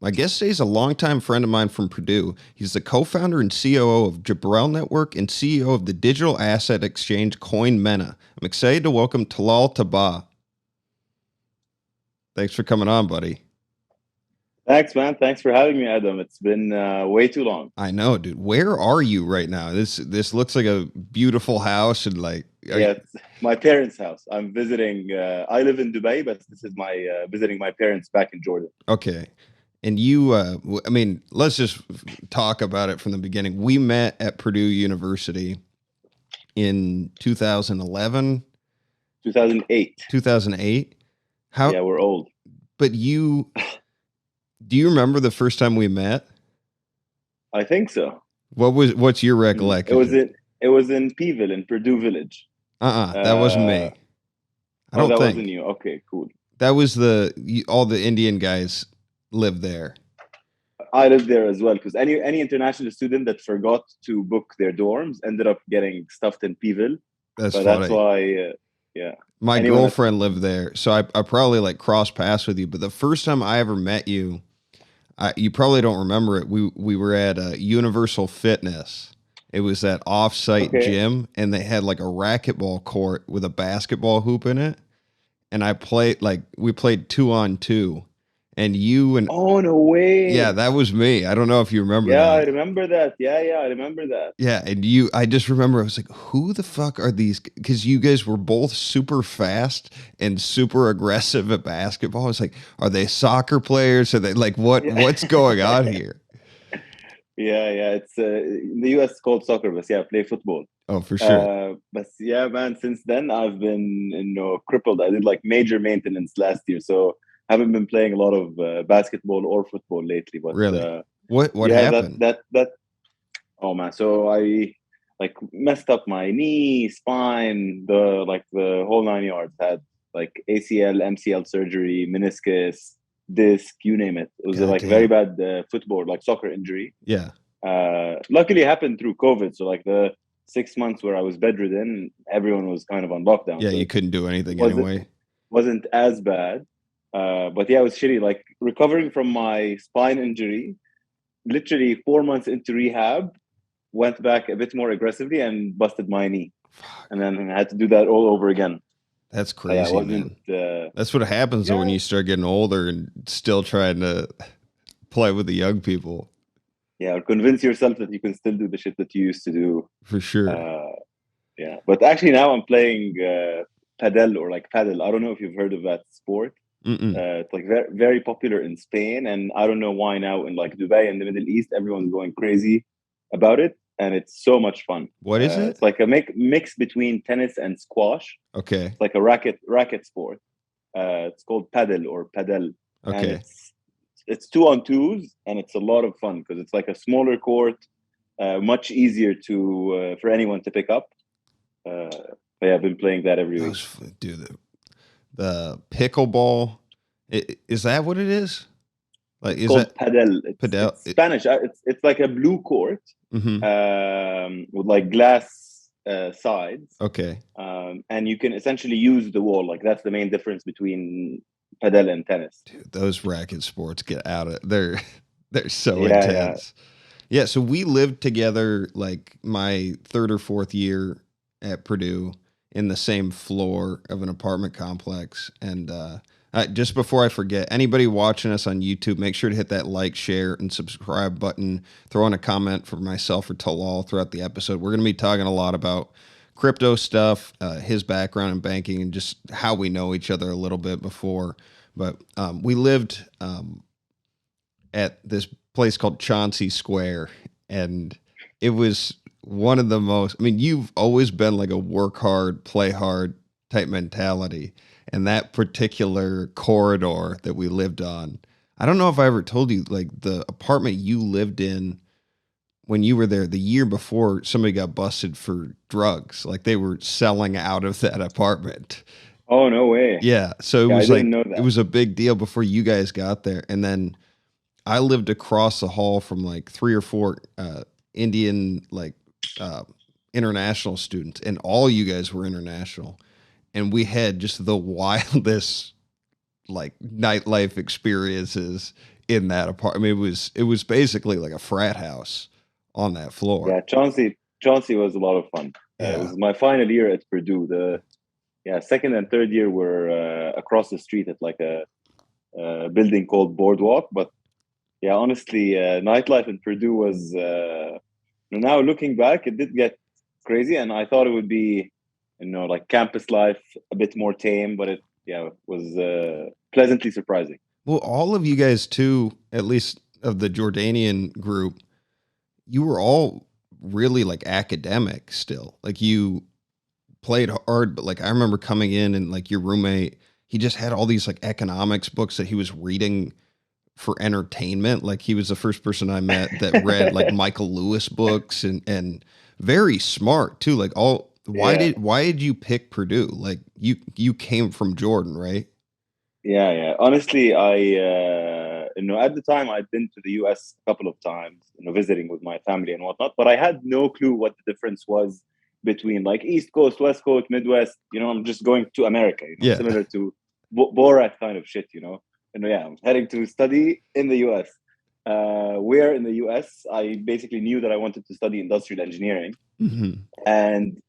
My guest today is a longtime friend of mine from Purdue. He's the co-founder and COO of Jibrel Network and CEO of the digital asset exchange CoinMENA. I'm excited to welcome Talal Tabbaa. Thanks for coming on, buddy. Thanks, man. Thanks for having me, Adam. It's been way too long. I know, dude. Where are you right now? This looks like a beautiful house and like. Yeah, it's my parents' house. I'm visiting. I live in Dubai, but this is my visiting my parents back in Jordan. Okay. And you, I mean, let's just talk about it from the beginning. We met at Purdue University in 2011, 2008. 2008. Yeah, we're old. But do you remember the first time we met? I think so. What's your recollection? It was in Peeville in Purdue Village. That wasn't me. I don't think. Wasn't you. Okay, cool. That was all the Indian guys lived there. I lived there as well because any international student that forgot to book their dorms ended up getting stuffed in Peeville. That's funny. That's why, yeah. My girlfriend lived there, so I probably like crossed paths with you. But the first time I ever met you, you probably don't remember it. We were at Universal Fitness. It was that off-site gym, and they had like a racquetball court with a basketball hoop in it. And we played 2-on-2. And you and oh, no way. Yeah, that was me. I don't know if you remember that. I remember that. Yeah, I remember that. Yeah, and I just remember I was like, who the fuck are these? Because you guys were both super fast and super aggressive at basketball. I was like, are they soccer players? Are they like what's going on here? Yeah. It's in the US called soccer, but yeah, play football. Oh, for sure. But yeah, man, since then I've been crippled. I did like major maintenance last year, so haven't been playing a lot of basketball or football lately. But really, what happened? That oh man, so I like messed up my knee, spine, the whole 9 yards. Had like ACL, MCL surgery, meniscus, disc, you name it. It was very bad football, like soccer injury. Yeah. Luckily, it happened through COVID. So like the 6 months where I was bedridden, everyone was kind of on lockdown. Yeah, so you couldn't do anything anyway. Wasn't as bad. But yeah, it was shitty. Like recovering from my spine injury, literally 4 months into rehab, went back a bit more aggressively and busted my knee. And then I had to do that all over again. That's crazy, man. That's what happens when you start getting older and still trying to play with the young people. Yeah, or convince yourself that you can still do the shit that you used to do. For sure. Yeah, but actually now I'm playing paddle. I don't know if you've heard of that sport. It's like very, very popular in Spain, and I don't know why now in like Dubai and the Middle East everyone's going crazy about it, and it's so much fun. What is it? It's like a mix between tennis and squash. Okay. It's like a racket sport. It's called paddle or padel. Okay. And it's 2-on-2s, and it's a lot of fun because it's like a smaller court, much easier for anyone to pick up. Yeah, I've been playing that every week. Dude, the pickleball, is that what it is? Like, it's called padel. It's Spanish. It's like a blue court with like glass sides. Okay. And you can essentially use the wall. Like that's the main difference between padel and tennis. Dude, those racket sports get out of they're so intense. Yeah. So we lived together like my third or fourth year at Purdue in the same floor of an apartment complex. And just before I forget, anybody watching us on YouTube, make sure to hit that like, share, and subscribe button. Throw in a comment for myself or Talal throughout the episode. We're going to be talking a lot about crypto stuff, his background in banking, and just how we know each other a little bit before. But we lived at this place called Chauncey Square, and it was one of the most, I mean, you've always been like a work hard, play hard type mentality. And that particular corridor that we lived on, I don't know if I ever told you, like the apartment you lived in when you were there the year before, somebody got busted for drugs. Like they were selling out of that apartment. Oh, no way. Yeah. So it was it was a big deal before you guys got there. And then I lived across the hall from like 3 or 4 Indian, international students, and all you guys were international. And we had just the wildest like nightlife experiences in that apartment. I mean, it was basically like a frat house on that floor. Yeah, Chauncey was a lot of fun. It was my final year at Purdue. The second and third year were across the street at like a building called Boardwalk. But yeah, honestly, nightlife in Purdue was now looking back, it did get crazy, and I thought it would be, like campus life a bit more tame, but it was pleasantly surprising. Well, all of you guys too, at least of the Jordanian group, you were all really like academic still. Like you played hard, but like I remember coming in and like your roommate, he just had all these like economics books that he was reading for entertainment. Like he was the first person I met that read like Michael Lewis books and very smart too. Like why did you pick Purdue? Like you came from Jordan, right? Yeah. Honestly, I at the time I'd been to the US a couple of times, visiting with my family and whatnot, but I had no clue what the difference was between like East Coast, West Coast, Midwest. I'm just going to America, similar to Borat kind of shit, And I'm heading to study in the US. Where in the US, I basically knew that I wanted to study industrial engineering, and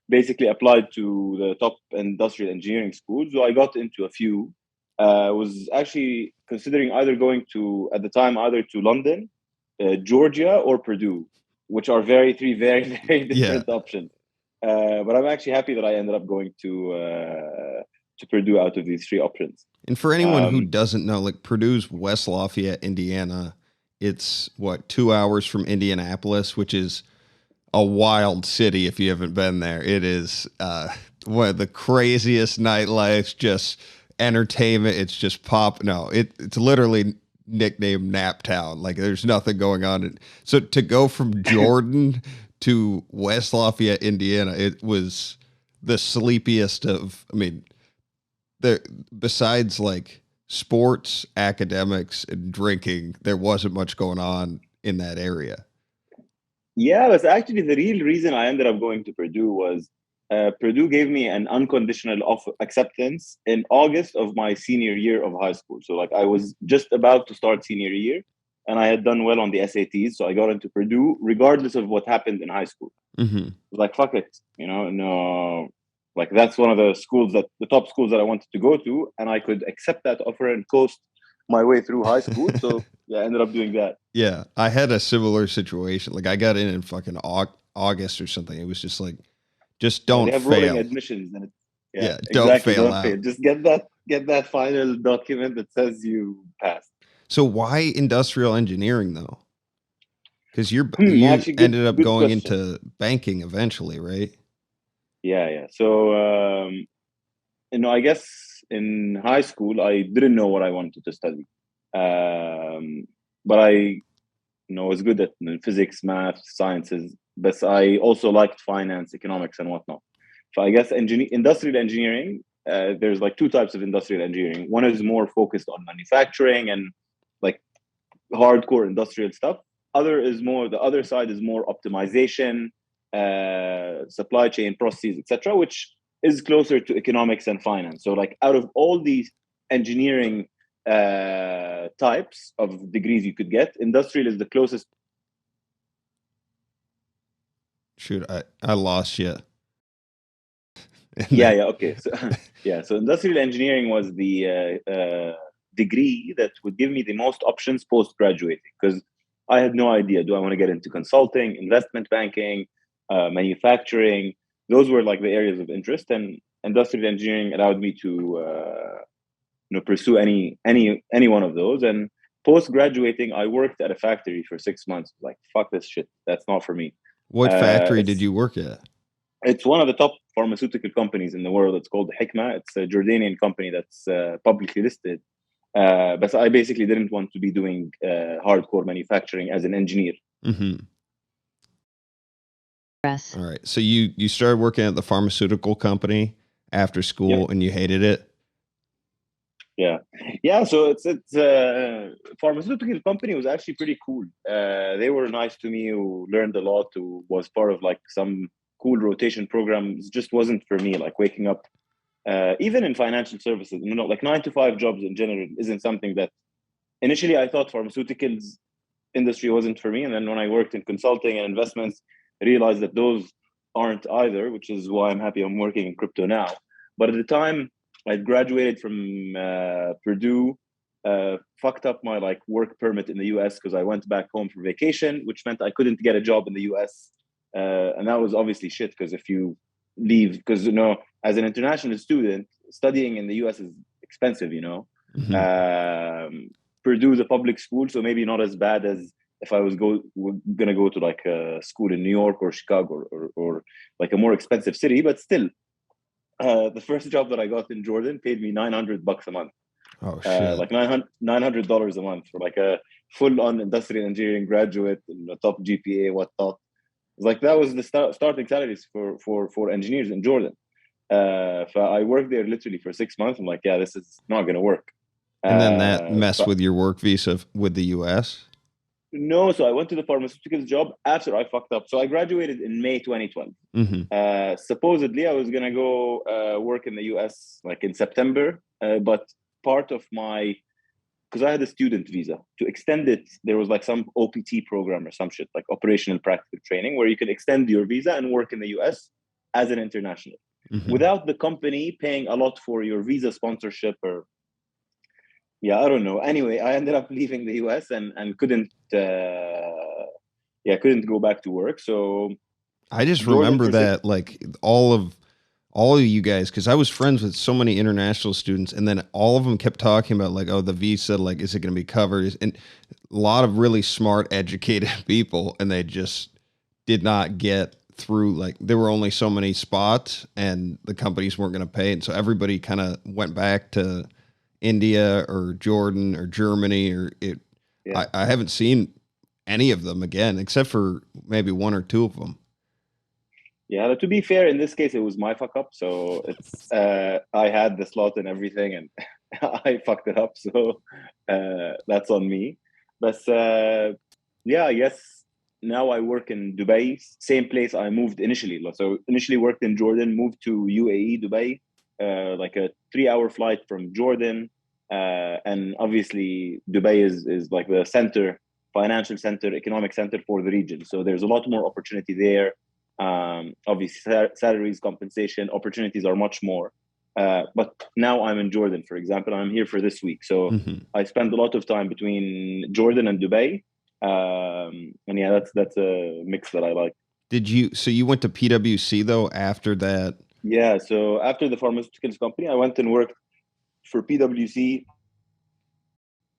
basically applied to the top industrial engineering schools. So I got into a few. Was actually considering either going to, at the time, either to London, Georgia, or Purdue, which are three very, very different options. But I'm actually happy that I ended up going to Purdue out of these three options. And for anyone who doesn't know, like Purdue's West Lafayette, Indiana, it's 2 hours from Indianapolis, which is a wild city if you haven't been there. It is one of the craziest nightlifes, just entertainment. It's just pop. No, it's literally nicknamed Nap Town. Like there's nothing going on. So to go from Jordan to West Lafayette, Indiana, it was the sleepiest of, I mean, there, besides like sports, academics, and drinking, there wasn't much going on in that area. Yeah, but actually the real reason I ended up going to Purdue was Purdue gave me an unconditional offer acceptance in August of my senior year of high school. So like I was just about to start senior year, and I had done well on the SATs, so I got into Purdue regardless of what happened in high school. Like fuck it, no, like that's one of the top schools that I wanted to go to, and I could accept that offer and coast my way through high school. So yeah, I ended up doing that. Yeah, I had a similar situation. Like I got in fucking August or something. It was just like, just don't they have fail. rolling admissions, and don't fail out. Just get that final document that says you passed. So why industrial engineering though? Because you actually, ended up good going question. into banking eventually, right? Yeah. So I guess in high school I didn't know what I wanted to study, but I was good at physics, math, sciences, but I also liked finance, economics, and whatnot. So I guess industrial engineering, there's like two types of industrial engineering. One is more focused on manufacturing and like hardcore industrial stuff. The other side is more optimization, supply chain processes, etc., which is closer to economics and finance. So like out of all these engineering types of degrees you could get, industrial is the closest. Shoot, I lost you. Okay. So industrial engineering was the degree that would give me the most options post graduating, because I had no idea. Do I want to get into consulting, investment banking, manufacturing? Those were like the areas of interest, and industrial engineering allowed me to pursue any one of those. And post graduating, I worked at a factory for 6 months. Like fuck this shit, that's not for me. What factory did you work at? It's one of the top pharmaceutical companies in the world. It's called Hikma. It's a Jordanian company that's publicly listed. But I basically didn't want to be doing hardcore manufacturing as an engineer. All right. So you started working at the pharmaceutical company after school, and you hated it? Yeah. So it's pharmaceutical company was actually pretty cool. They were nice to me. Who learned a lot. Who was part of like some cool rotation programs. Just wasn't for me. Like waking up, even in financial services, like 9 to 5 jobs in general isn't something that initially I thought pharmaceuticals industry wasn't for me, and then when I worked in consulting and investments, I realized that those aren't either, which is why I'm happy I'm working in crypto now. But at the time, I graduated from Purdue, fucked up my like work permit in the US because I went back home for vacation, which meant I couldn't get a job in the US. And that was obviously shit because if you leave, because as an international student, studying in the US is expensive, Purdue is a public school, so maybe not as bad as if I was gonna go to like a school in New York or Chicago or like a more expensive city, but still, the first job that I got in Jordan paid me $900 a month. Oh shit! Like $900 a month for like a full-on industrial engineering graduate and a top GPA, whatnot. Like that was the starting salaries for engineers in Jordan. I worked there literally for 6 months. I'm like, yeah, this is not gonna work. And then that messed with your work visa with the U.S. No, so I went to the pharmaceuticals job after I fucked up. So I graduated in May 2012. Mm-hmm. Supposedly, I was gonna go work in the US like in September, but part of because I had a student visa, to extend it, there was like some OPT program or some shit, like operational practical training, where you could extend your visa and work in the US as an international, without the company paying a lot for your visa sponsorship or. Yeah, I don't know. Anyway, I ended up leaving the US and couldn't go back to work. So I just remember that like all of you guys, because I was friends with so many international students, and then all of them kept talking about like, oh, the visa, like, is it going to be covered? And a lot of really smart, educated people, and they just did not get through. Like, there were only so many spots, and the companies weren't going to pay, and so everybody kind of went back to India or Jordan or Germany or it. Yeah. I haven't seen any of them again, except for maybe one or two of them. Yeah, to be fair, in this case, it was my fuck up. So it's I had the slot and everything, and I fucked it up. So that's on me. But yeah, I guess now I work in Dubai, same place I moved initially. So initially worked in Jordan, moved to UAE, Dubai, like a 3-hour flight from Jordan. And obviously Dubai is like the center, financial center, economic center for the region. So there's a lot more opportunity there. Obviously salaries, compensation, opportunities are much more. But now I'm in Jordan, for example. I'm here for this week. So I spend a lot of time between Jordan and Dubai. And yeah, that's a mix that I like. So you went to PwC though after that? Yeah, so after the pharmaceuticals company, I went and worked for PwC.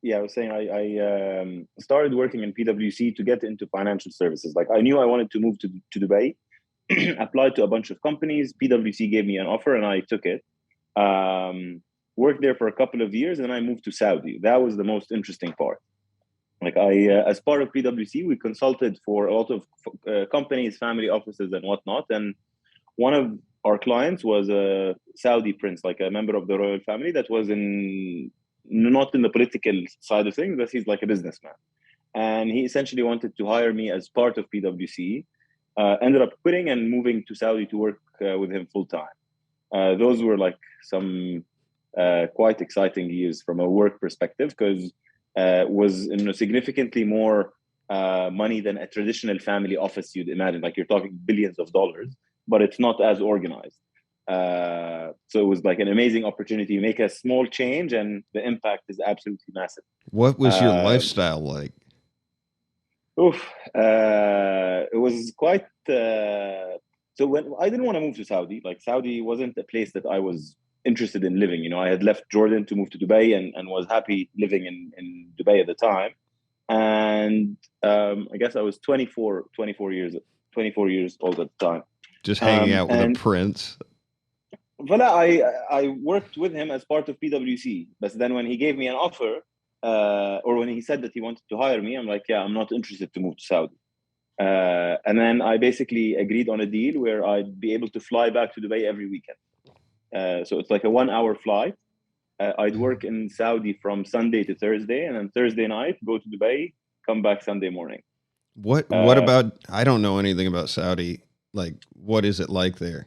Yeah, I was saying I started working in PwC to get into financial services. Like I knew I wanted to move to Dubai, applied to a bunch of companies. PwC gave me an offer and I took it. Worked there for a couple of years and I moved to Saudi. That was the most interesting part. Like as part of PwC, we consulted for a lot of companies, family offices and whatnot. And one of our clients was a Saudi prince, like a member of the royal family that was not in the political side of things, but he's like a businessman. And he essentially wanted to hire me as part of PwC. Ended up quitting and moving to Saudi to work with him full time. Those were like some quite exciting years from a work perspective, because was significantly more money than a traditional family office you'd imagine. Like you're talking billions of dollars, but it's not as organized. So it was like an amazing opportunity. You make a small change and the impact is absolutely massive. What was your lifestyle like? It was quite. So when I didn't want to move to Saudi, like Saudi wasn't a place that I was interested in living. I had left Jordan to move to Dubai and was happy living in Dubai at the time. And I guess I was 24 years old at the time. Just hanging out with a prince. Voila, I worked with him as part of PwC. But then when he gave me an offer, or when he said that he wanted to hire me, I'm like, yeah, I'm not interested to move to Saudi. And then I basically agreed on a deal where I'd be able to fly back to Dubai every weekend. So it's like a 1-hour flight. I'd work in Saudi from Sunday to Thursday, and then Thursday night, go to Dubai, come back Sunday morning. What about, I don't know anything about Saudi. Like, what is it like there?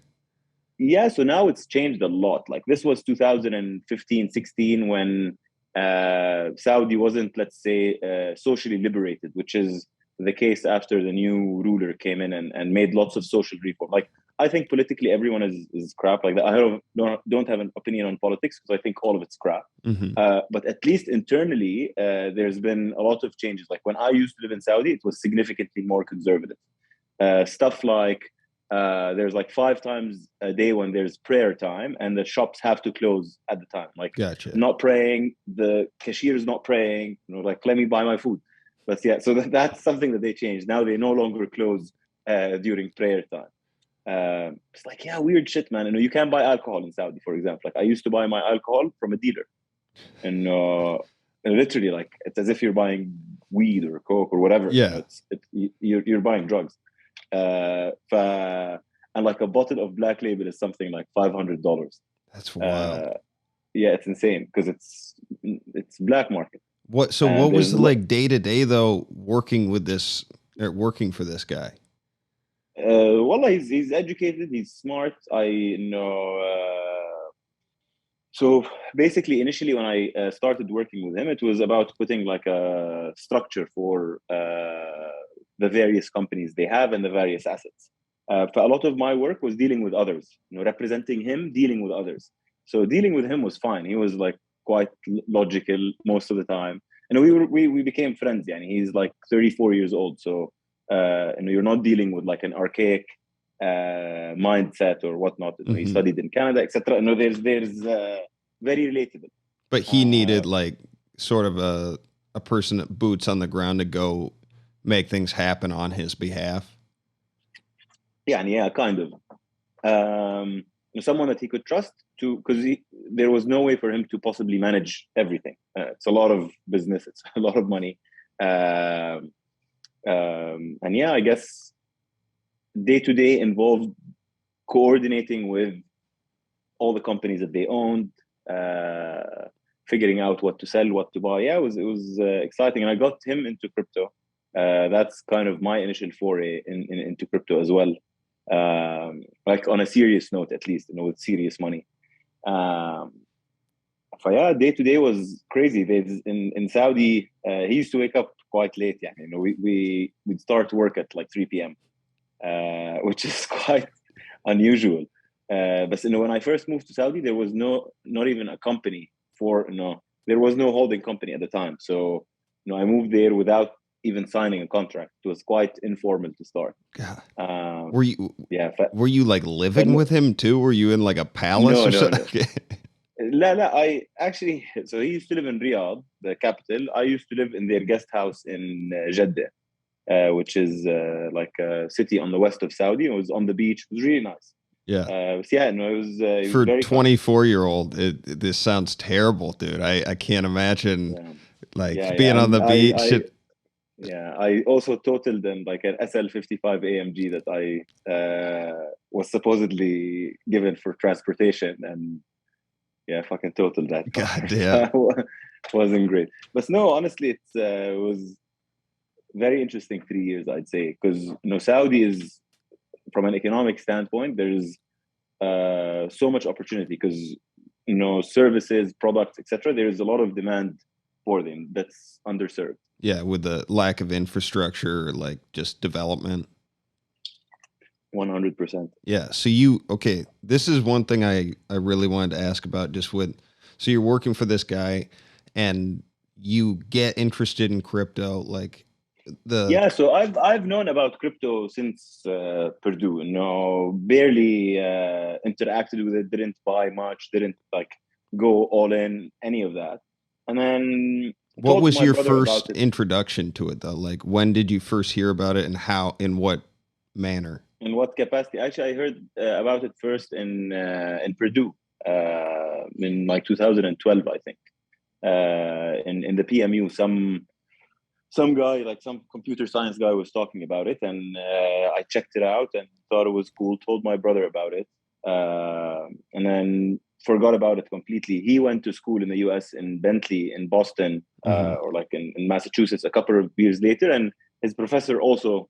Yeah, so now it's changed a lot. Like this was 2015, 16 when Saudi wasn't, let's say, socially liberated, which is the case after the new ruler came in and made lots of social reform. Like, I think politically everyone is crap. Like that. I don't have an opinion on politics because I think all of it's crap. But at least internally, there's been a lot of changes. Like when I used to live in Saudi, it was significantly more conservative. Stuff like there's like 5 times a day when there's prayer time, and the shops have to close at the time. Like, gotcha. Not praying, the cashier is not praying. Like, let me buy my food. But yeah, so that's something that they changed. Now they no longer close during prayer time. It's like, yeah, weird shit, man. You can't buy alcohol in Saudi, for example. Like, I used to buy my alcohol from a dealer, and literally, like, it's as if you're buying weed or coke or whatever. Yeah, you're buying drugs. And like a bottle of Black Label is something like $500. that's wild. Yeah, it's insane because it's black market. What was the like day to day though working for this guy? Well, he's educated, he's smart. I know. So basically, initially when I started working with him, it was about putting like a structure for the various companies they have and the various assets. But a lot of my work was dealing with others, representing him, dealing with others. So dealing with him was fine. He was like quite logical most of the time, and we became friends. Yeah, and he's like 34 years old, so you're not dealing with like an archaic mindset or whatnot. He studied in Canada, etc. There's very relatable. But he needed like sort of a person that boots on the ground to go make things happen on his behalf. Yeah, kind of. Someone that he could trust to, because there was no way for him to possibly manage everything. It's a lot of business, it's a lot of money. And yeah, I guess day to day involved coordinating with all the companies that they owned, figuring out what to sell, what to buy. Yeah, it was exciting, and I got him into crypto. That's kind of my initial foray into crypto as well. Like on a serious note, at least, with serious money. So yeah, day to day was crazy. In Saudi, he used to wake up quite late. Yeah, we'd start work at like 3 p.m., which is quite unusual. But when I first moved to Saudi, there was not even a company there was no holding company at the time. So I moved there without even signing a contract. It was quite informal to start. Were you? Yeah. Were you like living with him too? Were you in like a palace or something? No. I actually. So he used to live in Riyadh, the capital. I used to live in their guest house in Jeddah, which is like a city on the west of Saudi. It was on the beach. It was really nice. Yeah. It was for 24-year-old. This sounds terrible, dude. I can't imagine being on the beach. I also totaled them like an SL55 AMG that I was supposedly given for transportation, and fucking totaled that. God damn. Wasn't great. But no, honestly, it was very interesting 3 years, I'd say, because Saudi is, from an economic standpoint, there's so much opportunity because services, products, etc. There's a lot of demand for them that's underserved. Yeah, with the lack of infrastructure, like just development. 100%. Yeah. So this is one thing I really wanted to ask about. So you're working for this guy, and you get interested in crypto, like So I've known about crypto since Purdue. Barely interacted with it. Didn't buy much. Didn't like go all in, any of that. And then, what was your first introduction to it, though? Like, when did you first hear about it, and how? In what manner? In what capacity? Actually, I heard about it first in Purdue in like 2012, I think. In the PMU, some guy, like some computer science guy, was talking about it, and I checked it out and thought it was cool. Told my brother about it, and then forgot about it completely. He went to school in the US, in Bentley, in Boston, or like in Massachusetts a couple of years later, and his professor also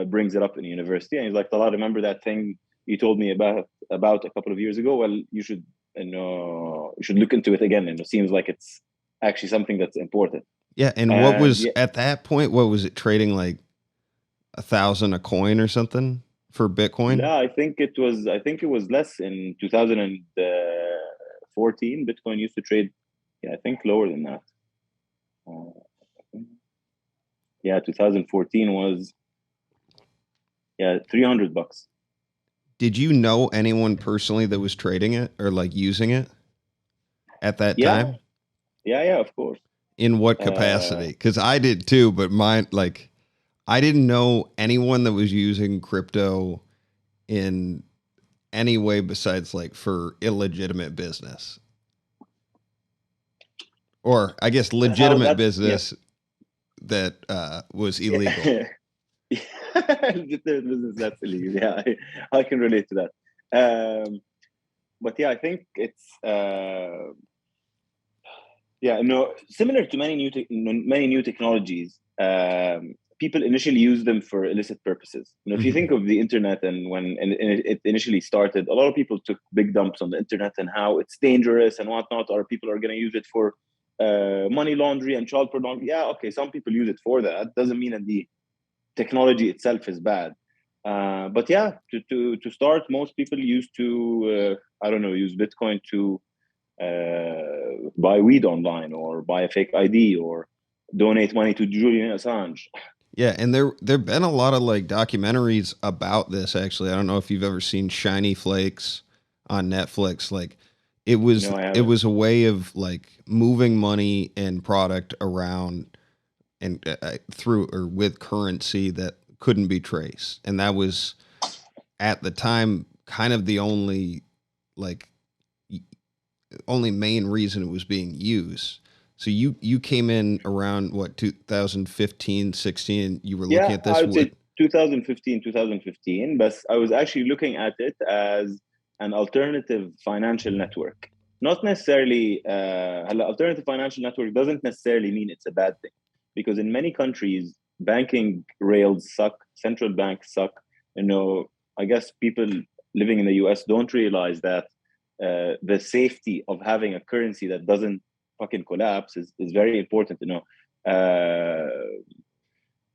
brings it up in university, and he's like, Talal, remember that thing you told me about a couple of years ago? Well, you should look into it again, and it seems like it's actually something that's important. Yeah, and what And was at that point? What was it trading like 1,000 a coin or something for Bitcoin? I think it was. I think it was less in 2014. Bitcoin used to trade. Yeah, I think lower than that. Uh, yeah, 2014 was $300. Did you know anyone personally that was trading it or like using it at that Yeah, time? yeah, of course. In what capacity? Because I did too, but mine, like, I didn't know anyone that was using crypto in any way besides like for illegitimate business, or I guess That's how legitimate that's yeah. business that was illegal. Yeah. Legitimate business that's illegal. Yeah, I can relate to that. But yeah, I think it's no, similar to many new technologies. People initially use them for illicit purposes. If you think of the internet and when it initially started, a lot of people took big dumps on the internet and how it's dangerous and whatnot, or people are going to use it for money laundering and child pornography. Yeah, okay, some people use it for that. Doesn't mean that the technology itself is bad. But yeah, to start, most people used to I don't know, use Bitcoin to buy weed online or buy a fake ID or donate money to Julian Assange. Yeah, and there've been a lot of like documentaries about this actually. I don't know if you've ever seen Shiny Flakes on Netflix. Like No, I it haven't. was a way of like moving money and product around and through or with currency that couldn't be traced. And that was at the time kind of the only like only main reason it was being used. So you came in around what 2015, 16, you were looking Yeah, at I this would with. say 2015, but I was actually looking at it as an alternative financial network. Not necessarily, alternative financial network doesn't necessarily mean it's a bad thing, because in many countries, banking rails suck, central banks suck. I guess people living in the US don't realize that the safety of having a currency that doesn't fucking collapse is very important to know.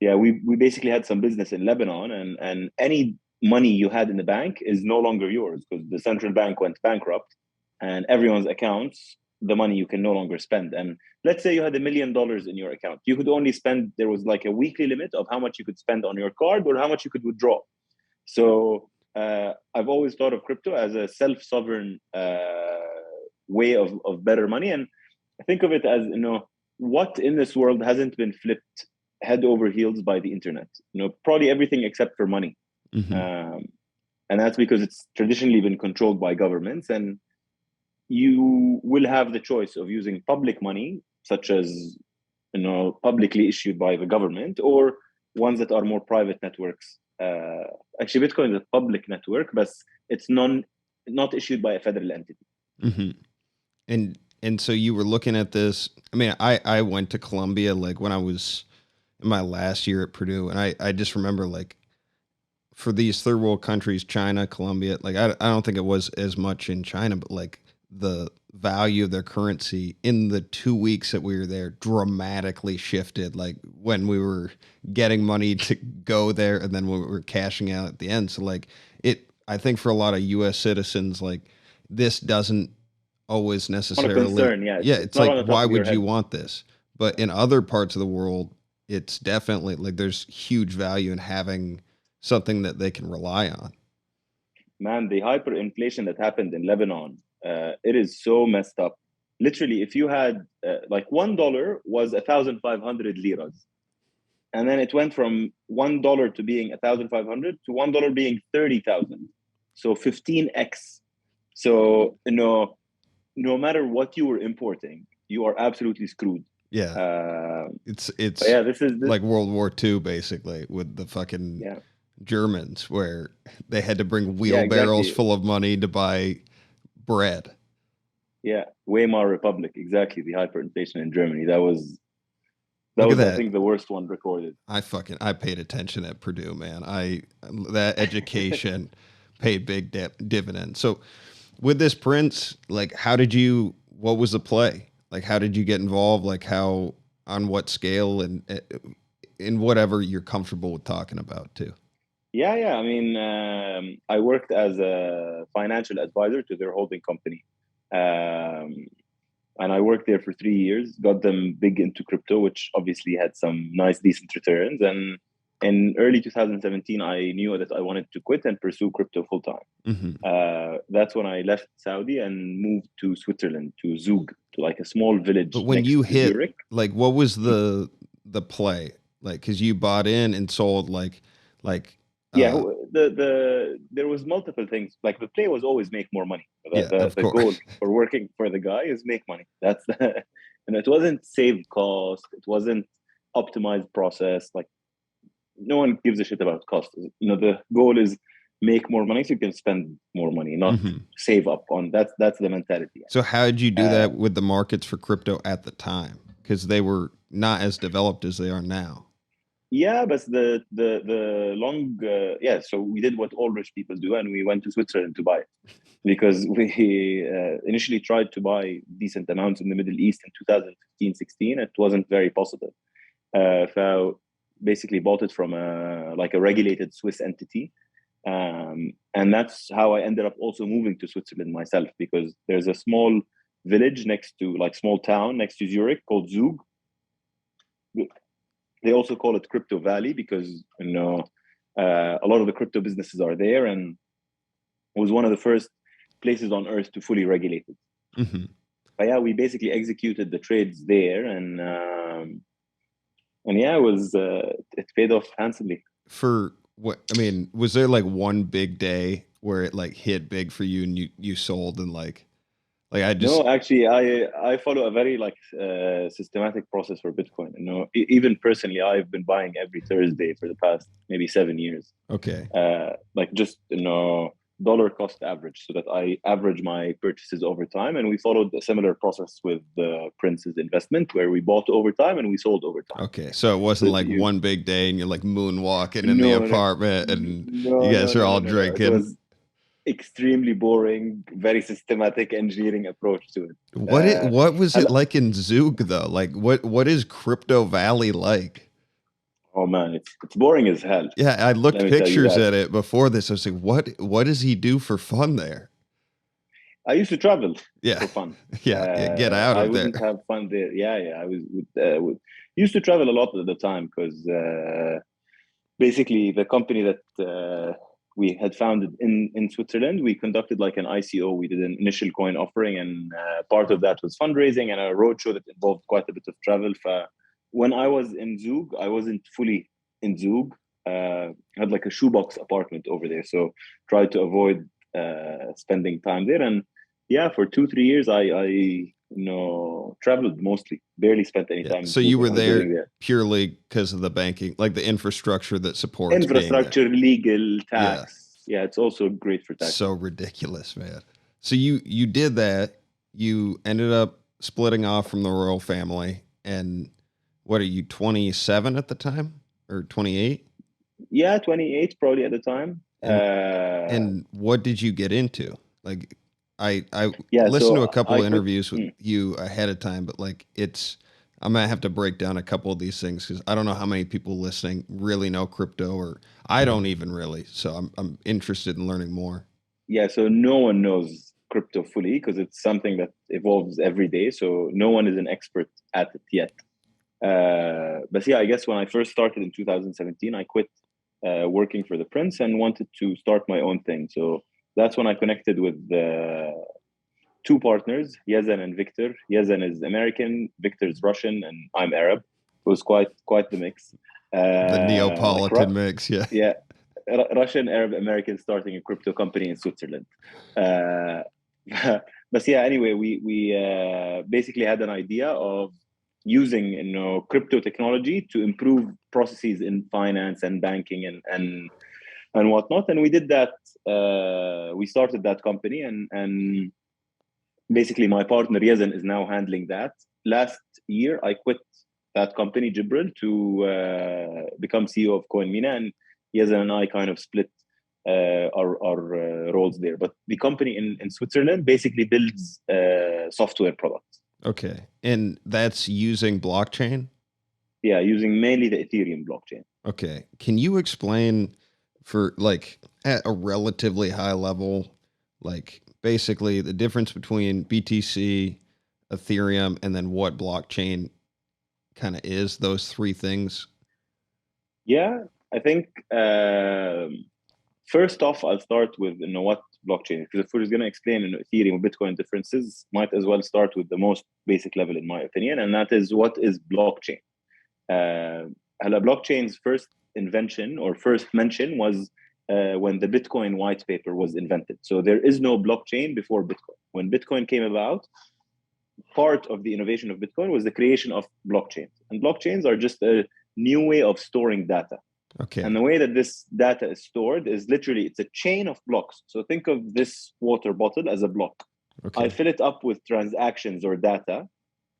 We basically had some business in Lebanon, and any money you had in the bank is no longer yours because the central bank went bankrupt, and everyone's accounts, the money you can no longer spend. And let's say you had $1 million in your account, you could only spend. There was like a weekly limit of how much you could spend on your card or how much you could withdraw. So I've always thought of crypto as a self-sovereign way of better money, and I think of it as what in this world hasn't been flipped head over heels by the internet. Probably everything except for money. And that's because it's traditionally been controlled by governments, and you will have the choice of using public money, such as publicly issued by the government, or ones that are more private networks. Actually, Bitcoin is a public network, but it's not issued by a federal entity. And so you were looking at this. I mean, I went to Columbia like when I was in my last year at Purdue, and I just remember like for these third world countries, China, Colombia, like I don't think it was as much in China, but like the value of their currency in the 2 weeks that we were there dramatically shifted. Like when we were getting money to go there, and then when we were cashing out at the end. So like I think for a lot of U.S. citizens, like this doesn't always necessarily. Not a concern, yeah. It's not like on the top why of your would you head. want this? But in other parts of the world, it's definitely like there's huge value in having something that they can rely on. Man, the hyperinflation that happened in Lebanon, it is so messed up. Literally, if you had like $1 was 1,500 liras, and then it went from $1 to being 1,500 to $1 being 30,000, so 15x. So no matter what you were importing, you are absolutely screwed. Yeah, But it's yeah, this is this. like World War II basically with the fucking Yeah, Germans, where they had to bring yeah, wheelbarrows exactly. full of money to buy bread. Yeah, Weimar Republic, exactly. The hyperinflation in Germany. That Look at was, I that. think, the worst one recorded. I paid attention at Purdue, man. That education paid big dividends. So with this Prince, like, what was the play? Like, how did you get involved? Like, how, on what scale, and in whatever you're comfortable with talking about too. Yeah. I mean, I worked as a financial advisor to their holding company. And I worked there for 3 years, got them big into crypto, which obviously had some nice, decent returns. And in early 2017, I knew that I wanted to quit and pursue crypto full time. That's when I left Saudi and moved to Switzerland, to Zug, to like a small village. But when next you to hit, Zurich. like, what was the play? Like, because you bought in and sold, like yeah, there was multiple things. Like the play was always make more money. Yeah, of The course. goal for working for the guy is make money. That's the, and it wasn't save cost. It wasn't optimized process. Like no one gives a shit about cost. You know, the goal is make more money so you can spend more money, not save up on. That's the mentality. So how did you do that with the markets for crypto at the time? Because they were not as developed as they are now. Yeah, but the long so we did what all rich people do, and we went to Switzerland to buy it because we initially tried to buy decent amounts in the Middle East in 2015-16. It wasn't very possible. So basically bought it from a regulated Swiss entity, and that's how I ended up also moving to Switzerland myself, because there's a small village next to, like, small town next to Zurich called Zug. They also call it Crypto Valley because, you know, a lot of the crypto businesses are there, and it was one of the first places on earth to fully regulate it. But yeah, we basically executed the trades there, and yeah, it paid off handsomely. For what, I mean, was there like one big day where it like hit big for you and you sold, and like I just... No, actually, I follow a very systematic process for Bitcoin. You know, even personally, I've been buying every Thursday for the past maybe 7 years. Okay. Like, just, you know, dollar cost average, so that I average my purchases over time. And we followed a similar process with the Prince's investment, where we bought over time and we sold over time. Okay, so it wasn't like one big day and you're like moonwalking in the apartment and you guys are all drinking. It was extremely boring, very systematic engineering approach to it. What was it like in Zug though? Like what is Crypto Valley like? Oh man, it's boring as hell. Yeah, I looked pictures at it before this. I was like, what does he do for fun there? I used to travel for fun. Yeah, get out of there. I wouldn't have fun there. Yeah. I was used to travel a lot at the time, because basically the company that we had founded in Switzerland, we conducted like an ICO. We did an initial coin offering, and part of that was fundraising and a roadshow that involved quite a bit of travel. When I was in Zug, I wasn't fully in Zug. I had like a shoebox apartment over there, so tried to avoid spending time there. And yeah, for 2-3 years, I traveled mostly, barely spent any time. So you were there purely because of the banking, like the infrastructure that supports infrastructure, legal, tax. Yeah, it's also great for tax. So ridiculous, man. So you did that. You ended up splitting off from the royal family, and what are you, 27 at the time or 28? Yeah, 28 probably at the time. And what did you get into? Like, I listened to a couple of interviews with you ahead of time, but like I might have to break down a couple of these things because I don't know how many people listening really know crypto, or I don't even really. So I'm interested in learning more. Yeah, so no one knows crypto fully because it's something that evolves every day. So no one is an expert at it yet. But yeah, I guess when I first started in 2017, I quit working for the Prince and wanted to start my own thing. So that's when I connected with two partners, Yazan and Victor. Yazan is American, Victor is Russian, and I'm Arab. It was quite the mix. The Neapolitan mix, yeah. Yeah, Russian, Arab, American, starting a crypto company in Switzerland. But yeah, anyway, we basically had an idea of using crypto technology to improve processes in finance and banking and whatnot. And we did that. We started that company, and basically my partner Yazan is now handling that. Last year, I quit that company, Jibrel, to become CEO of CoinMENA, and Yazan and I kind of split our roles there. But the company in Switzerland basically builds software products. Okay. And that's using blockchain? Yeah, using mainly the Ethereum blockchain. Okay. Can you explain for like at a relatively high level, like basically the difference between BTC, Ethereum, and then what blockchain kind of is, those three things? Yeah, I think first off, I'll start with what blockchain, because if we're going to explain Ethereum or Bitcoin differences, might as well start with the most basic level, in my opinion, and that is what is blockchain. Uh, blockchain's first invention or first mention was when the Bitcoin white paper was invented. So there is no blockchain before Bitcoin. When Bitcoin came about, part of the innovation of Bitcoin was the creation of blockchains. And blockchains are just a new way of storing data. Okay. And the way that this data is stored is literally, it's a chain of blocks. So think of this water bottle as a block. Okay. I fill it up with transactions or data.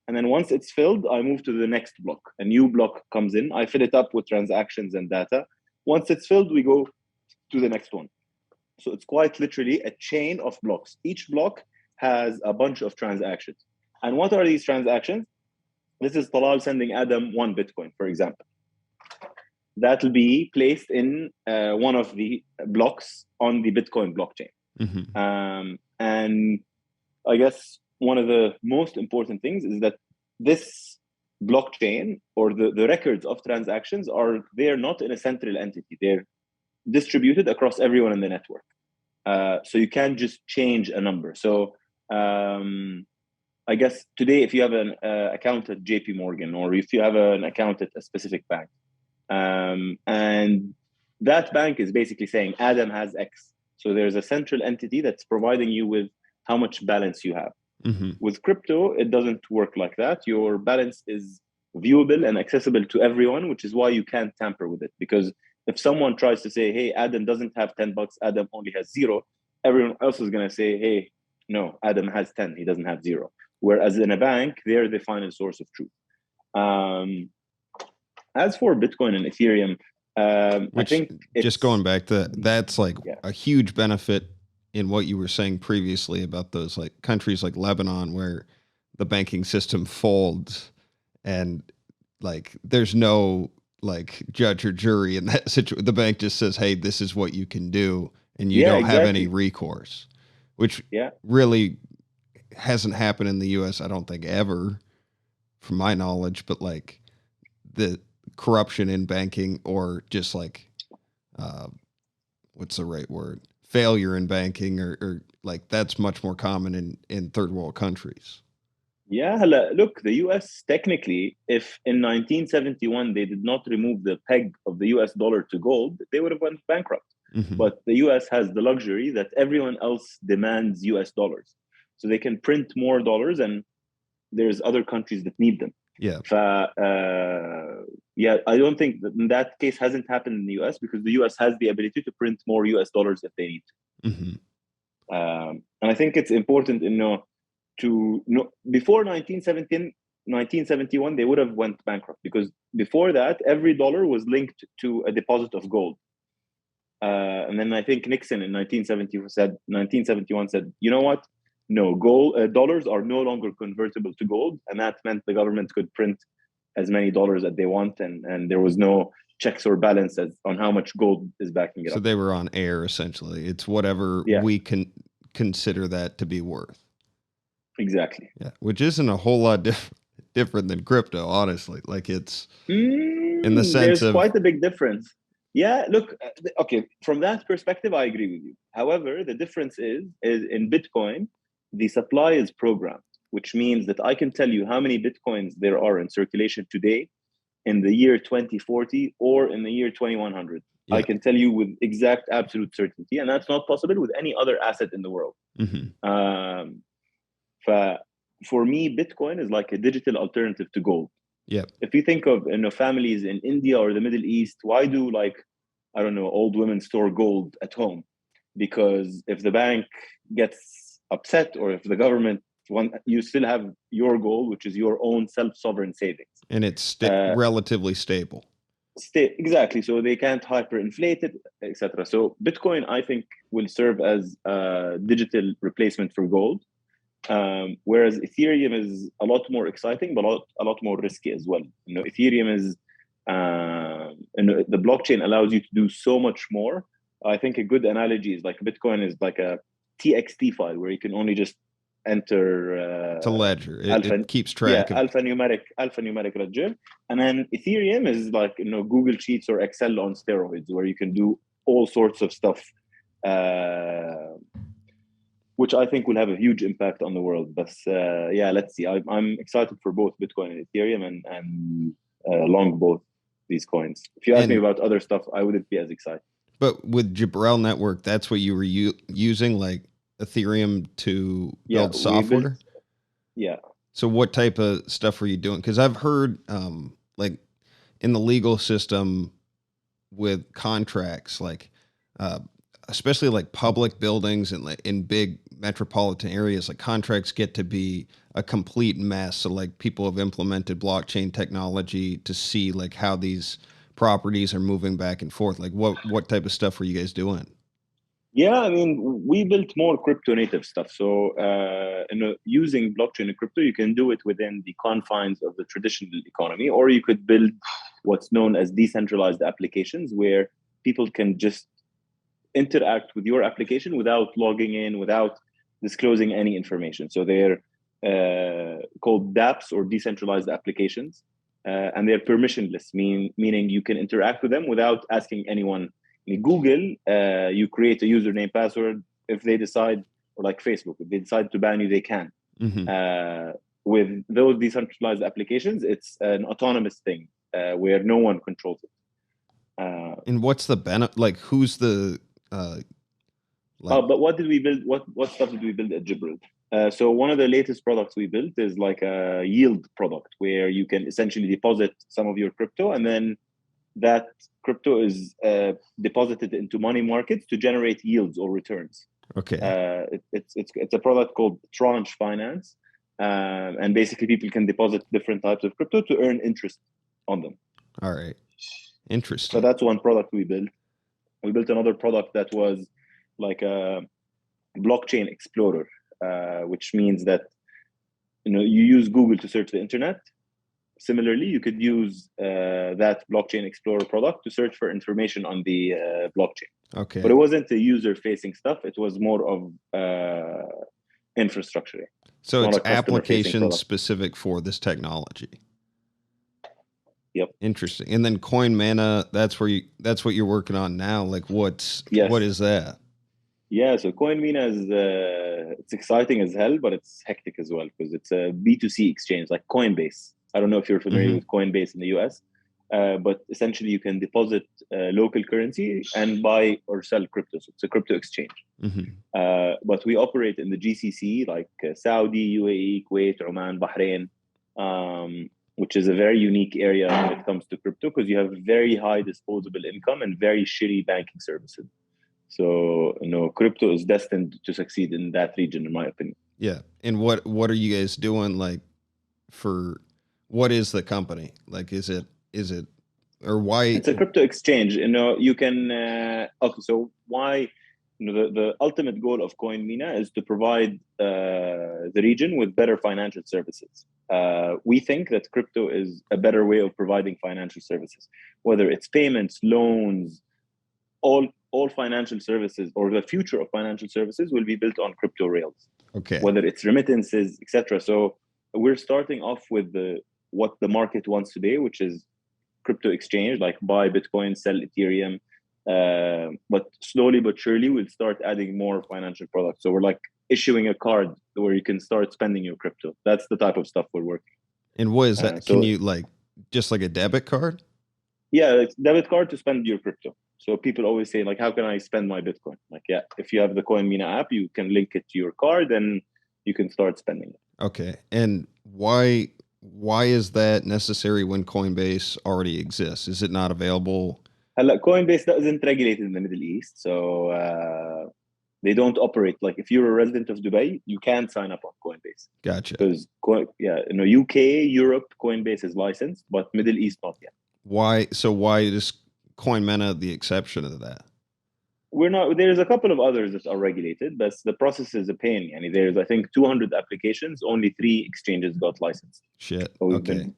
And then once it's filled, I move to the next block. A new block comes in. I fill it up with transactions and data. Once it's filled, we go to the next one. So it's quite literally a chain of blocks. Each block has a bunch of transactions. And what are these transactions? This is Talal sending Adam 1 Bitcoin, for example. That will be placed in one of the blocks on the Bitcoin blockchain. Mm-hmm. And I guess one of the most important things is that this blockchain or the records of transactions they're not in a central entity. They're distributed across everyone in the network. So you can't just change a number. So I guess today, if you have an account at JP Morgan, or if you have an account at a specific bank, and that bank is basically saying Adam has X. So there's a central entity that's providing you with how much balance you have. Mm-hmm. With crypto, it doesn't work like that. Your balance is viewable and accessible to everyone, which is why you can't tamper with it. Because if someone tries to say, hey, Adam doesn't have $10, Adam only has 0, everyone else is going to say, hey, no, Adam has 10, he doesn't have 0. Whereas in a bank, they're the final source of truth. As for Bitcoin and Ethereum, I think just going back to that's like a huge benefit in what you were saying previously about those like countries like Lebanon, where the banking system folds and like there's no like judge or jury in that situation. The bank just says, hey, this is what you can do, and you don't have any recourse, which really hasn't happened in the US, I don't think, ever, from my knowledge. But like the corruption in banking, or just like what's the right word, failure in banking, or like that's much more common in third world countries. Yeah, look, the US technically, if in 1971 they did not remove the peg of the US dollar to gold, they would have went bankrupt. Mm-hmm. But the US has the luxury that everyone else demands US dollars. So they can print more dollars, and there's other countries that need them. Yeah. I don't think that case hasn't happened in the US, because the US has the ability to print more US dollars if they need to. Mm-hmm. And I think it's important before 1971, they would have went bankrupt, because before that, every dollar was linked to a deposit of gold. And then I think Nixon in 1971 said, you know what? No, dollars are no longer convertible to gold. And that meant the government could print as many dollars as they want. And there was no checks or balances on how much gold is backing it up. So they were on air, essentially. It's whatever we can consider that to be worth. Exactly. Yeah, which isn't a whole lot different than crypto, honestly. Like it's in the sense there's quite a big difference. Yeah, look, okay, from that perspective, I agree with you. However, the difference is in Bitcoin, the supply is programmed, which means that I can tell you how many Bitcoins there are in circulation today, in the year 2040, or in the year 2100. Yeah. I can tell you with exact absolute certainty, and that's not possible with any other asset in the world. Mm-hmm. For me, Bitcoin is like a digital alternative to gold. Yeah. If you think of families in India or the Middle East, why do old women store gold at home? Because if the bank gets upset, or if the government you still have your gold, which is your own self-sovereign savings, and it's relatively stable. Exactly. So they can't hyperinflate it, etc. So Bitcoin, I think, will serve as a digital replacement for gold. Whereas Ethereum is a lot more exciting, but a lot more risky as well. Ethereum is, the blockchain allows you to do so much more. I think a good analogy is like Bitcoin is like a TXT file where you can only just enter it's a ledger. It keeps track of alphanumeric ledger, and then Ethereum is like Google Sheets or Excel on steroids, where you can do all sorts of stuff, which I think will have a huge impact on the world. But let's see. I'm excited for both Bitcoin and Ethereum, and long both these coins. If you ask me about other stuff, I wouldn't be as excited. But with Jibrel Network, that's what you were using, like Ethereum to build software? Yeah. So what type of stuff were you doing? Because I've heard like in the legal system with contracts, like especially like public buildings and in big metropolitan areas, like contracts get to be a complete mess. So like people have implemented blockchain technology to see like how these properties are moving back and forth. Like what type of stuff were you guys doing? Yeah, I mean, we built more crypto native stuff. So, using blockchain and crypto, you can do it within the confines of the traditional economy, or you could build what's known as decentralized applications, where people can just interact with your application without logging in, without disclosing any information. So they're called dApps, or decentralized applications, and they're permissionless, meaning you can interact with them without asking anyone. In Google, you create a username, password. If they decide, or like Facebook, if they decide to ban you, they can. Mm-hmm. With those decentralized applications, it's an autonomous thing where no one controls it. And what's the benefit? Like, who's the? But what did we build? What stuff did we build at Jibrel? So one of the latest products we built is like a yield product, where you can essentially deposit some of your crypto, and then that crypto is deposited into money markets to generate yields or returns. Okay. It's a product called tranche finance, and basically people can deposit different types of crypto to earn interest on them. All right. Interesting. So that's one product we built. We built another product that was like a blockchain explorer, which means that you use Google to search the internet. Similarly, you could use that blockchain explorer product to search for information on the blockchain. Okay. But it wasn't the user-facing stuff. It was more of infrastructure. So it's application specific for this technology. Yep. Interesting. And then CoinMENA, that's what you're working on now. Like what is that? Yeah, so CoinMENA is it's exciting as hell, but it's hectic as well, because it's a B2C exchange like Coinbase. I don't know if you're familiar with Coinbase in the US, but essentially you can deposit local currency and buy or sell crypto. So it's a crypto exchange. But we operate in the GCC, like Saudi, UAE, Kuwait, Oman, Bahrain, which is a very unique area when it comes to crypto, because you have very high disposable income and very shitty banking services. So, crypto is destined to succeed in that region, in my opinion. Yeah. And what are you guys doing, like, for... What is the company? Like, is it, or why? It's a crypto exchange. You can, okay, so why, the ultimate goal of CoinMENA is to provide the region with better financial services. We think that crypto is a better way of providing financial services, whether it's payments, loans, all financial services, or the future of financial services will be built on crypto rails. Okay. Whether it's remittances, etc. So we're starting off with what the market wants today, which is crypto exchange, like buy Bitcoin, sell Ethereum. But slowly but surely, we'll start adding more financial products. So we're like issuing a card where you can start spending your crypto. That's the type of stuff we're working. And what is that? Can you just like a debit card? Yeah, it's debit card to spend your crypto. So people always say, like, how can I spend my Bitcoin? Like, yeah, if you have the CoinMENA app, you can link it to your card and you can start spending it. Okay. And why is that necessary when Coinbase already exists? Is it not available? Coinbase isn't regulated in the Middle East, so they don't operate. Like, if you're a resident of Dubai, you can't sign up on Coinbase. Gotcha. Because UK, Europe, Coinbase is licensed, but Middle East not yet. Why? So why is CoinMENA the exception to that? we're not. There's a couple of others that are regulated, but the process is a pain. And there's, I think, 200 applications. Only 3 exchanges got licensed. Shit. So we've Okay. been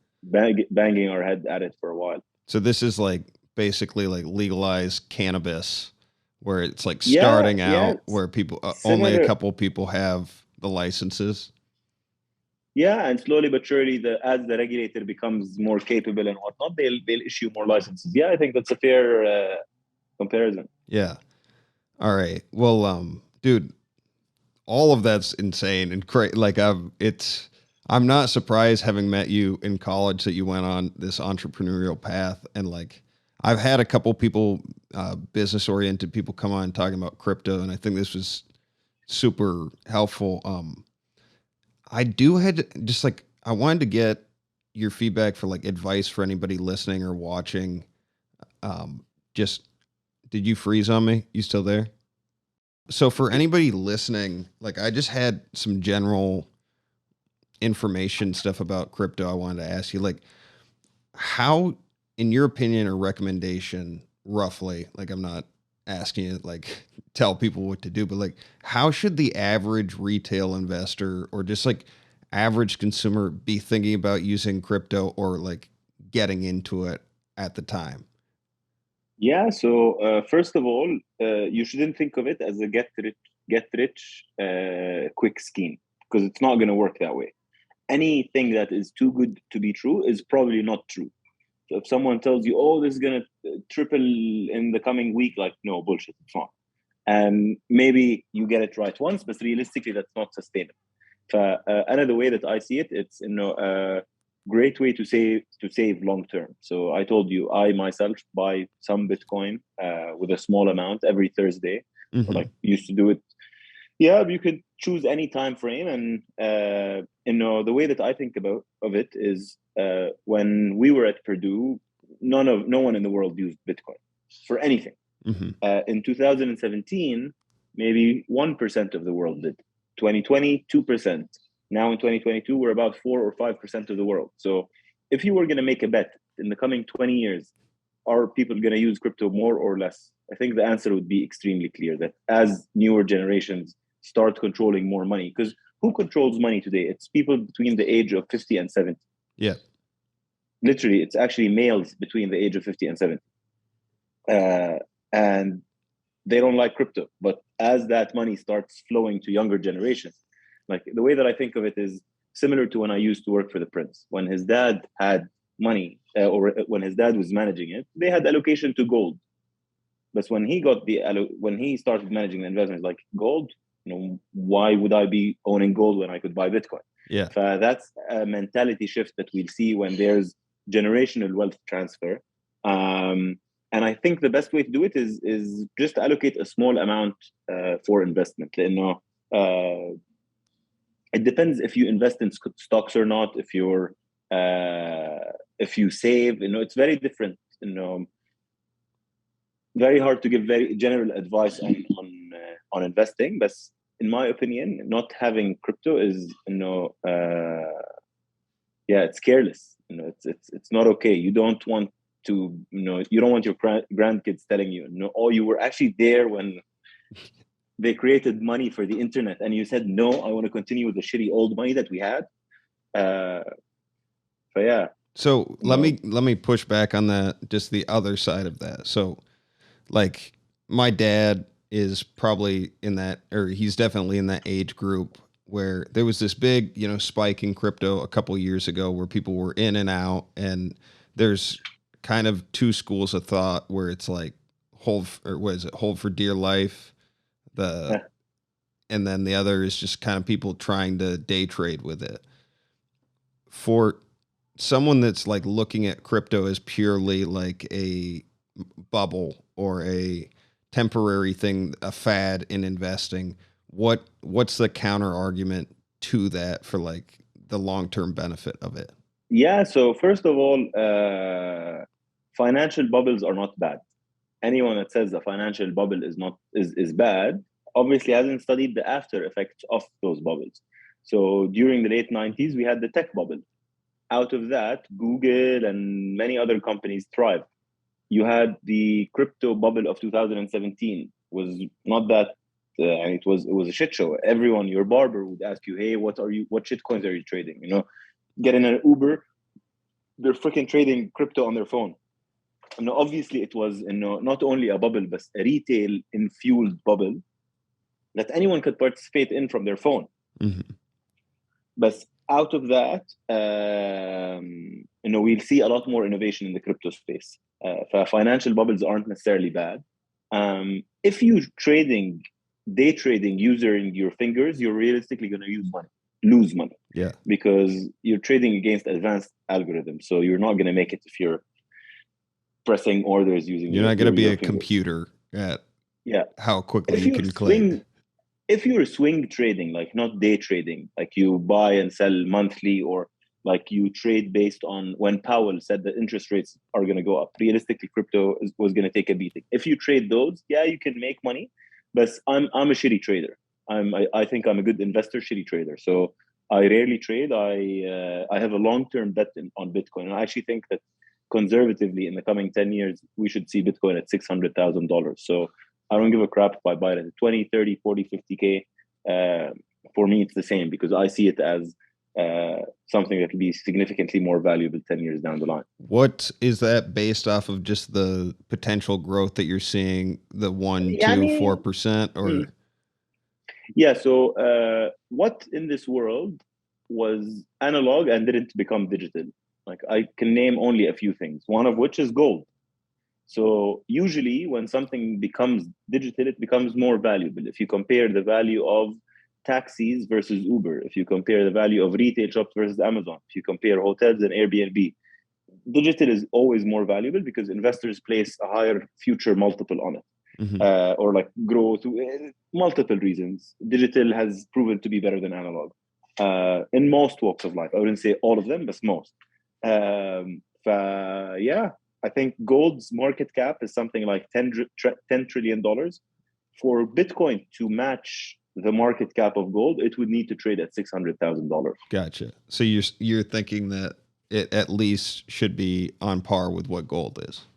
banging our head at it for a while. So this is like basically like legalized cannabis, where it's like starting out where people only a couple people have the licenses. Yeah, and slowly but surely, as the regulator becomes more capable and whatnot, they'll issue more licenses. Yeah, I think that's a fair comparison. Yeah. All right. Well, dude, all of that's insane and great. Like I'm not surprised, having met you in college, that you went on this entrepreneurial path. And like, I've had a couple people, business oriented people, come on talking about crypto, and I think this was super helpful. I do had just like, I wanted to get your feedback for like advice for anybody listening or watching. Just, did you freeze on me? You still there? So for anybody listening, like, I just had some general information stuff about crypto I wanted to ask you. Like, how, in your opinion or recommendation, roughly, like, I'm not asking you like tell people what to do, but like, how should the average retail investor or just like average consumer be thinking about using crypto or like getting into it at the time? Yeah. So first of all, you shouldn't think of it as a get rich quick scheme, because it's not going to work that way. Anything that is too good to be true is probably not true. So if someone tells you, "Oh, this is going to triple in the coming week," like, no, bullshit, it's not. And maybe you get it right once, but realistically, that's not sustainable. Another way that I see it, it's a great way to save long term. So I told you, I myself buy some Bitcoin with a small amount every Thursday. Mm-hmm. Like, used to do it. Yeah, you could choose any time frame, and the way that I think of it is, when we were at Purdue, no one in the world used Bitcoin for anything. Mm-hmm. In 2017, maybe 1% of the world did. 2020, 2%. Now in 2022, we're about 4 or 5% of the world. So if you were going to make a bet in the coming 20 years, are people going to use crypto more or less? I think the answer would be extremely clear, that as newer generations start controlling more money, because who controls money today? It's people between the age of 50 and 70. Yeah. Literally, it's actually males between the age of 50 and 70. And they don't like crypto. But as that money starts flowing to younger generations, like, the way that I think of it is similar to when I used to work for the prince. When his dad had money, or when his dad was managing it, they had allocation to gold. But when he started managing the investments, like, gold, why would I be owning gold when I could buy Bitcoin? Yeah. That's a mentality shift that we'll see when there's generational wealth transfer. And I think the best way to do it is just allocate a small amount for investment. It depends if you invest in stocks or not. If you save, it's very different. Very hard to give very general advice on investing, but in my opinion, not having crypto is it's careless. It's not okay. You don't want to you don't want your grandkids telling you, "Oh, you were actually there when they created money for the internet, and you said, no, I want to continue with the shitty old money that we had." But yeah. So let me push back on that, just the other side of that. So, like, my dad is probably in that, or he's definitely in that age group where there was this big, spike in crypto a couple years ago where people were in and out, and there's kind of two schools of thought where it's like hold for dear life, and then the other is just kind of people trying to day trade with it. For someone that's like looking at crypto as purely like a bubble or a temporary thing, a fad in investing, what's the counter argument to that for like the long-term benefit of it? Yeah. So first of all, financial bubbles are not bad. Anyone that says a financial bubble is bad obviously hasn't studied the after effects of those bubbles. So during the late 90s, we had the tech bubble. Out of that, Google and many other companies thrived. You had the crypto bubble of 2017, was not that, and it was a shit show. Everyone, your barber would ask you, hey, what shit coins are you trading? You know, get in an Uber, they're freaking trading crypto on their phone. And obviously it was, you know, not only a bubble, but a retail infused bubble that anyone could participate in from their phone. Mm-hmm. But out of that, you know, we'll see a lot more innovation in the crypto space. Financial bubbles aren't necessarily bad. If you're day trading using your fingers, you're realistically going to lose money. Yeah. Because you're trading against advanced algorithms. So you're not going to make it if you're pressing orders using You're not going to be a fingers. Computer at how quickly if you can click. If you're swing trading, like not day trading, like you buy and sell monthly, or like you trade based on when Powell said that interest rates are going to go up, realistically, crypto was going to take a beating. If you trade those, yeah, you can make money. But I'm a shitty trader. I think I'm a good investor, shitty trader. So I rarely trade. I have a long-term bet on Bitcoin. And I actually think that conservatively in the coming 10 years, we should see Bitcoin at $600,000. So I don't give a crap if I buy it at 20, 30, 40, 50K. For me, it's the same because I see it as something that can be significantly more valuable 10 years down the line. What is that based off of? Just the potential growth that you're seeing, the 1, 2, 4%, or? Yeah. So what in this world was analog and didn't become digital? Like I can name only a few things, one of which is gold. So usually when something becomes digital, it becomes more valuable. If you compare the value of taxis versus Uber, if you compare the value of retail shops versus Amazon, if you compare hotels and Airbnb, digital is always more valuable because investors place a higher future multiple on it. Mm-hmm. Or like growth, multiple reasons. Digital has proven to be better than analog in most walks of life. I wouldn't say all of them, but most. Yeah, I think gold's market cap is something like $10 trillion. For Bitcoin to match the market cap of gold, it would need to trade at $600,000. Gotcha. So you're thinking that it at least should be on par with what gold is.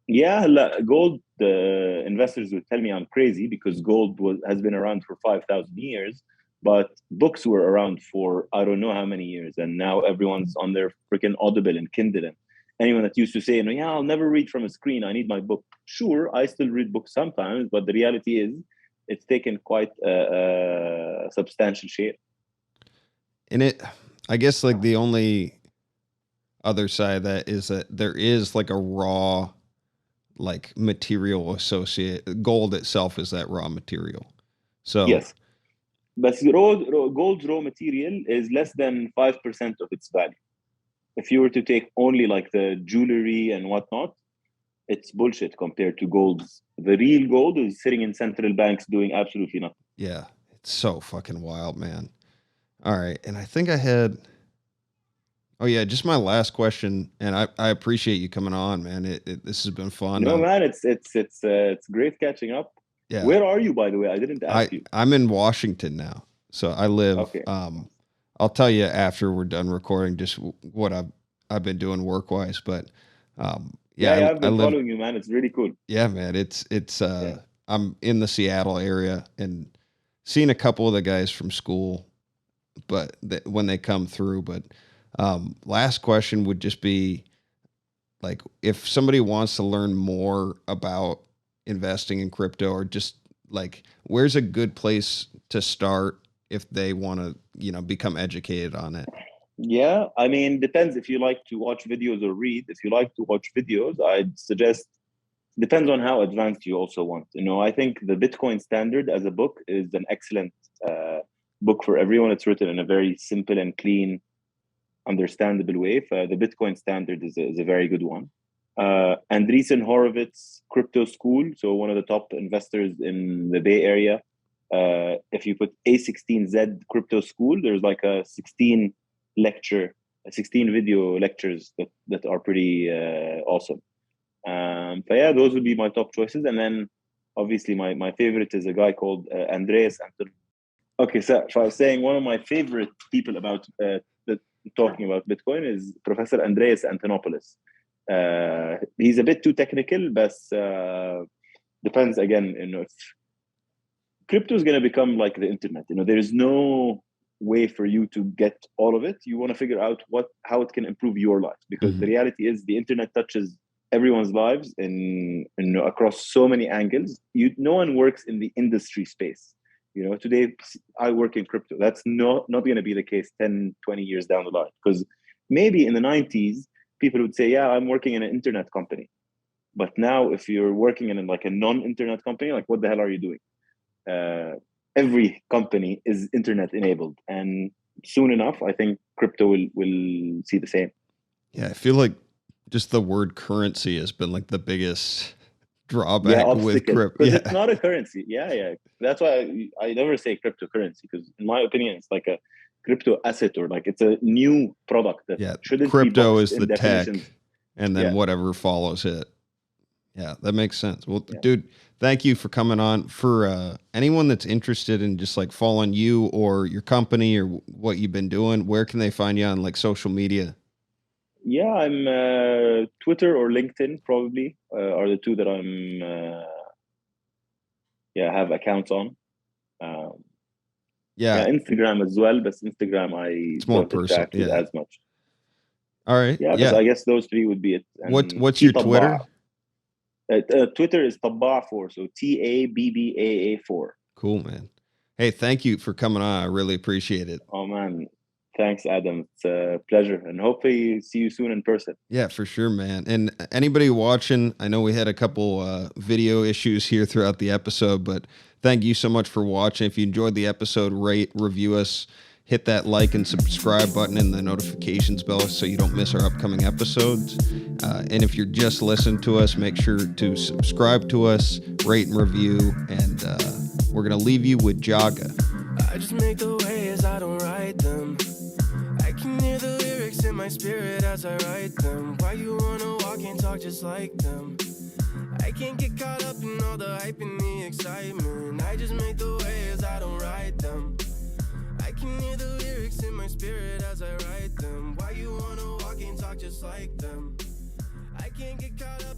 Yeah, gold. The investors would tell me I'm crazy because gold has been around for 5,000 years, but books were around for I don't know how many years, and now everyone's on their freaking Audible and Kindle. And anyone that used to say, yeah, I'll never read from a screen, I need my book. Sure, I still read books sometimes, but the reality is it's taken quite a substantial shape. And I guess like the only other side of that is that there is like a raw like material associated. Gold itself is that raw material. So yes, but gold's raw material is less than 5% of its value. If you were to take only like the jewelry and whatnot, it's bullshit compared to gold's. The real gold is sitting in central banks doing absolutely nothing. Yeah, it's so fucking wild, man. All right, and I think I had. Oh yeah, just my last question, and I appreciate you coming on, man. This has been fun. No, man, it's great catching up. Yeah. Where are you, by the way? I didn't ask you. I'm in Washington now, so I live. Okay. I'll tell you after we're done recording just what I've been doing work wise, but yeah, I've been following you, man. It's really cool. Yeah, man. It's I'm in the Seattle area and seeing a couple of the guys from school, but when they come through, but. Last question would just be like, if somebody wants to learn more about investing in crypto, or just like, where's a good place to start if they want to, become educated on it? Yeah. I mean, depends if you like to watch videos or read. If you like to watch videos, I'd suggest, depends on how advanced you also want. I think the Bitcoin Standard as a book is an excellent book for everyone. It's written in a very simple and clean, understandable way. The Bitcoin Standard is a very good one. Andreessen Horowitz Crypto School, so one of the top investors in the Bay Area. If you put A16Z Crypto School, there's like a 16 video lectures that are pretty awesome. But yeah, those would be my top choices. And then obviously my favorite is a guy called Andreas Antonopoulos. Okay, so I was saying one of my favorite people about talking about Bitcoin is Professor Andreas Antonopoulos. He's a bit too technical, but depends again, if crypto is going to become like the internet, there is no way for you to get all of it. You want to figure out how it can improve your life, because the reality is the internet touches everyone's lives in across so many angles. No one works in the industry space. Today I work in crypto. That's not going to be the case 10, 20 years down the line, because maybe in the 90s people would say, yeah, I'm working in an internet company. But now if you're working in like a non-internet company, like what the hell are you doing? Every company is internet enabled, and soon enough I think crypto will see the same. Yeah, I feel like just the word currency has been like the biggest drawback with crypto. Because it's not a currency. Yeah. That's why I never say cryptocurrency, because in my opinion it's like a crypto asset, or like it's a new product that shouldn't crypto be is the tech, and then whatever follows it. Yeah, that makes sense. Well, dude, thank you for coming on. For anyone that's interested in just like following you or your company or what you've been doing, where can they find you on like social media? Yeah, I'm Twitter or LinkedIn probably are the two that I'm have accounts on. Instagram as well, but Instagram it's more personal, as much. All right. Yeah, I guess those three would be it. And what's your Twitter? Twitter is Tabbaa4, so TABBAA4. Cool, man. Hey, thank you for coming on. I really appreciate it. Oh man, thanks, Adam. It's a pleasure, and hopefully see you soon in person. Yeah, for sure, man. And anybody watching, I know we had a couple video issues here throughout the episode, but thank you so much for watching. If you enjoyed the episode, rate, review us, hit that like and subscribe button and the notifications bell so you don't miss our upcoming episodes. And if you're just listening to us, make sure to subscribe to us, rate and review, and we're going to leave you with Jaga. I just make the waves, I don't write them. I can hear the lyrics in my spirit as I write them. Why you wanna walk and talk just like them? I can't get caught up in all the hype and the excitement. I just make the waves, I don't write them. I can hear the lyrics in my spirit as I write them. Why you wanna walk and talk just like them? I can't get caught up